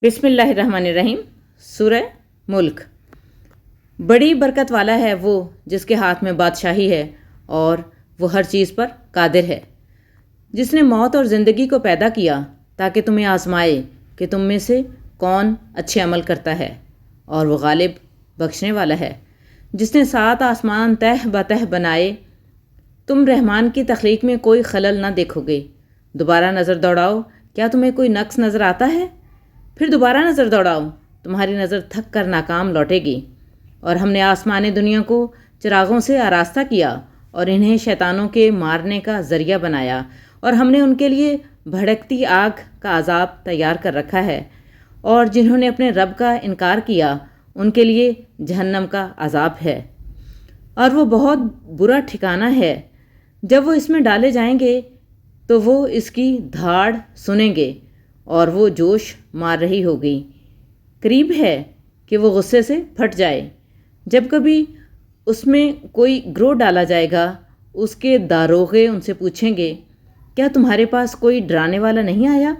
بسم اللہ الرحمن الرحیم۔ سورہ ملک۔ بڑی برکت والا ہے وہ جس کے ہاتھ میں بادشاہی ہے اور وہ ہر چیز پر قادر ہے، جس نے موت اور زندگی کو پیدا کیا تاکہ تمہیں آزمائے کہ تم میں سے کون اچھے عمل کرتا ہے، اور وہ غالب بخشنے والا ہے، جس نے 7 آسمان تہ بتہ بنائے۔ تم رحمان کی تخلیق میں کوئی خلل نہ دیکھو گے۔ دوبارہ نظر دوڑاؤ، کیا تمہیں کوئی نقص نظر آتا ہے؟ پھر دوبارہ نظر دوڑاؤ، تمہاری نظر تھک کر ناکام لوٹے گی۔ اور ہم نے آسمان دنیا کو چراغوں سے آراستہ کیا اور انہیں شیطانوں کے مارنے کا ذریعہ بنایا، اور ہم نے ان کے لیے بھڑکتی آگ کا عذاب تیار کر رکھا ہے، اور جنہوں نے اپنے رب کا انکار کیا ان کے لیے جہنم کا عذاب ہے، اور وہ بہت برا ٹھکانہ ہے۔ جب وہ اس میں ڈالے جائیں گے تو وہ اس کی دھاڑ سنیں گے اور وہ جوش مار رہی ہوگی۔ قریب ہے کہ وہ غصے سے پھٹ جائے۔ جب کبھی اس میں کوئی گروہ ڈالا جائے گا، اس کے داروغے ان سے پوچھیں گے، کیا تمہارے پاس کوئی ڈرانے والا نہیں آیا؟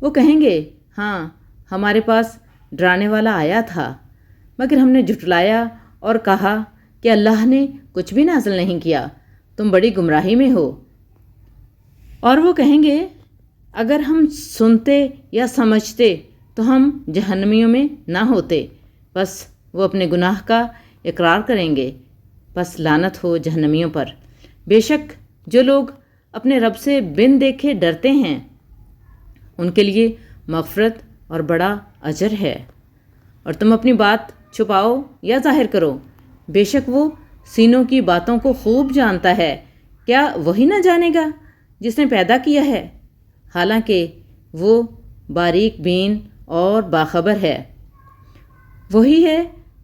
وہ کہیں گے، ہاں ہمارے پاس ڈرانے والا آیا تھا، مگر ہم نے جھٹلایا اور کہا کہ اللہ نے کچھ بھی نازل نہیں کیا، تم بڑی گمراہی میں ہو۔ اور وہ کہیں گے، اگر ہم سنتے یا سمجھتے تو ہم جہنمیوں میں نہ ہوتے۔ بس وہ اپنے گناہ کا اقرار کریں گے، بس لعنت ہو جہنمیوں پر۔ بے شک جو لوگ اپنے رب سے بن دیکھے ڈرتے ہیں ان کے لیے مغفرت اور بڑا اجر ہے۔ اور تم اپنی بات چھپاؤ یا ظاہر کرو، بے شک وہ سینوں کی باتوں کو خوب جانتا ہے۔ کیا وہی نہ جانے گا جس نے پیدا کیا ہے؟ حالانکہ وہ باریک بین اور باخبر ہے۔ وہی ہے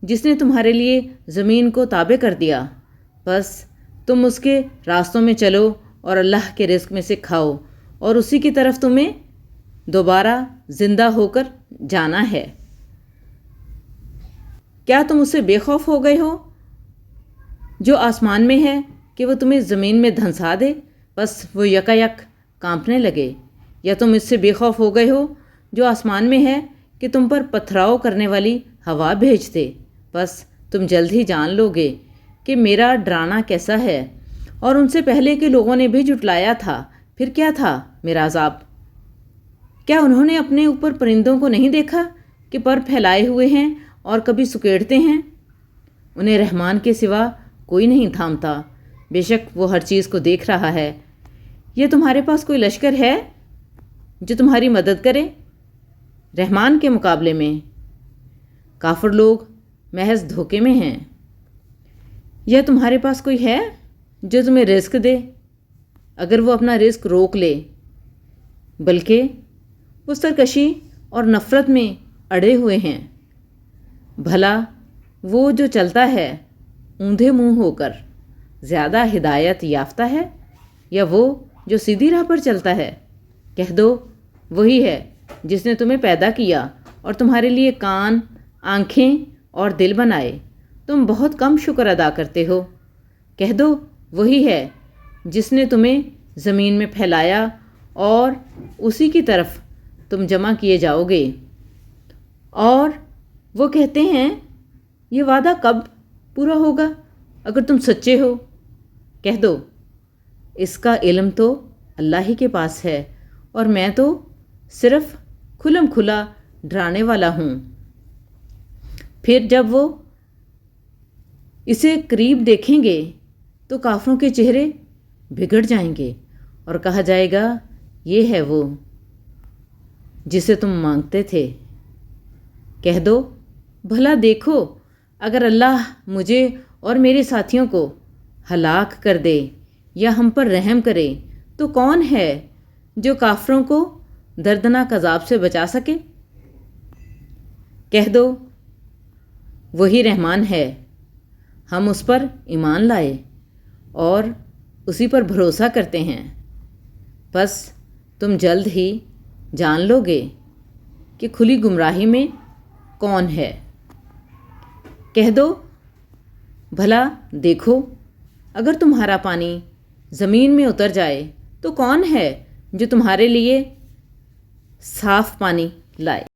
جس نے تمہارے لیے زمین کو تابع کر دیا، بس تم اس کے راستوں میں چلو اور اللہ کے رزق میں سے کھاؤ، اور اسی کی طرف تمہیں دوبارہ زندہ ہو کر جانا ہے۔ کیا تم اس سے بے خوف ہو گئے ہو جو آسمان میں ہے کہ وہ تمہیں زمین میں دھنسا دے، بس وہ یکا یک کانپنے لگے؟ یا تم اس سے بے خوف ہو گئے ہو جو آسمان میں ہے کہ تم پر پتھراؤ کرنے والی ہوا بھیج دے؟ بس تم جلد ہی جان لو گے کہ میرا ڈرانا کیسا ہے۔ اور ان سے پہلے کے لوگوں نے بھی جھٹلایا تھا، پھر کیا تھا میرا عذاب؟ کیا انہوں نے اپنے اوپر پرندوں کو نہیں دیکھا کہ پر پھیلائے ہوئے ہیں اور کبھی سکیڑتے ہیں؟ انہیں رحمان کے سوا کوئی نہیں تھامتا۔ بے شک وہ ہر چیز کو دیکھ رہا ہے۔ یہ تمہارے پاس کوئی لشکر ہے جو تمہاری مدد کرے رحمان کے مقابلے میں؟ کافر لوگ محض دھوکے میں ہیں۔ یا تمہارے پاس کوئی ہے جو تمہیں رزق دے اگر وہ اپنا رزق روک لے؟ بلکہ وہ سرکشی اور نفرت میں اڑے ہوئے ہیں۔ بھلا وہ جو چلتا ہے اوندھے منہ ہو کر زیادہ ہدایت یافتہ ہے، یا وہ جو سیدھی راہ پر چلتا ہے؟ کہہ دو، وہی ہے جس نے تمہیں پیدا کیا اور تمہارے لیے کان، آنکھیں اور دل بنائے۔ تم بہت کم شکر ادا کرتے ہو۔ کہہ دو، وہی ہے جس نے تمہیں زمین میں پھیلایا اور اسی کی طرف تم جمع کیے جاؤ گے۔ اور وہ کہتے ہیں، یہ وعدہ کب پورا ہوگا اگر تم سچے ہو؟ کہہ دو، اس کا علم تو اللہ ہی کے پاس ہے، اور میں تو صرف کھلم کھلا ڈرانے والا ہوں۔ پھر جب وہ اسے قریب دیکھیں گے تو کافروں کے چہرے بگڑ جائیں گے، اور کہا جائے گا، یہ ہے وہ جسے تم مانگتے تھے۔ کہہ دو، بھلا دیکھو، اگر اللہ مجھے اور میرے ساتھیوں کو ہلاک کر دے یا ہم پر رحم کرے تو کون ہے جو کافروں کو دردناک عذاب سے بچا سکے؟ کہہ دو، وہی رحمان ہے، ہم اس پر ایمان لائے اور اسی پر بھروسہ کرتے ہیں۔ بس تم جلد ہی جان لو گے کہ کھلی گمراہی میں کون ہے۔ کہہ دو، بھلا دیکھو، اگر تمہارا پانی زمین میں اتر جائے تو کون ہے جو تمہارے لیے صاف پانی لائے؟